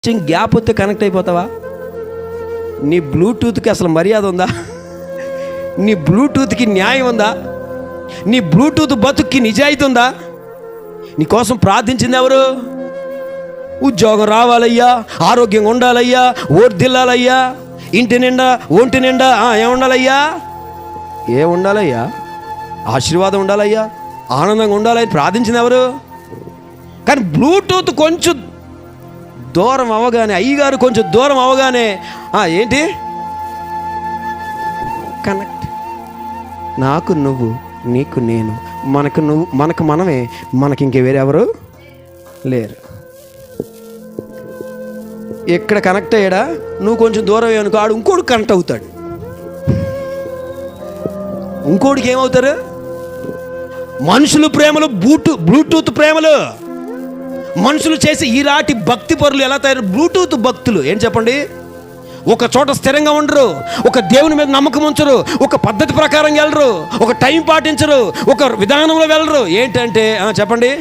కొంచెం గ్యాప్ వస్తే కనెక్ట్ అయిపోతావా? నీ బ్లూటూత్కి అసలు మర్యాద ఉందా? నీ బ్లూటూత్కి న్యాయం ఉందా? నీ బ్లూటూత్ బతుక్కి నిజాయితీ ఉందా? నీ కోసం ప్రార్థించింది ఎవరు? ఉద్యోగం రావాలయ్యా, ఆరోగ్యంగా ఉండాలయ్యా, ఓర్దిల్లాలయ్యా, ఇంటి నిండా ఒంటి నిండా ఏముండాలయ్యా, ఏముండాలయ్యా, ఆశీర్వాదం ఉండాలయ్యా, ఆనందంగా ఉండాలని ప్రార్థించింది ఎవరు? కానీ బ్లూటూత్ కొంచెం దూరం అవగానే, అయ్యగారు కొంచెం దూరం అవగానే ఏంటి కనెక్ట్. నాకు నువ్వు, నీకు నేను, మనకు నువ్వు, మనకు మనమే, మనకి ఇంకే వేరే ఎవరు లేరు. ఎక్కడ కనెక్ట్ అయ్యాడా? నువ్వు కొంచెం దూరం అనుకో, ఆడు ఇంకోడు కనెక్ట్ అవుతాడు. ఇంకోడికి ఏమవుతారు? మనుషులు ప్రేమలు, బ్లూటూత్ ప్రేమలు. మనుషులు చేసి ఈనాటి భక్తి పరులు ఎలా తయారు? బ్లూటూత్ భక్తులు. ఏం చెప్పండి? ఒక చోట స్థిరంగా ఉండరు, ఒక దేవుని మీద నమ్మకం ఉంచరు, ఒక పద్ధతి ప్రకారం వెళ్ళరు, ఒక టైం పాటించరు, ఒక విధానంలో వెళ్ళరు. ఏంటంటే చెప్పండి,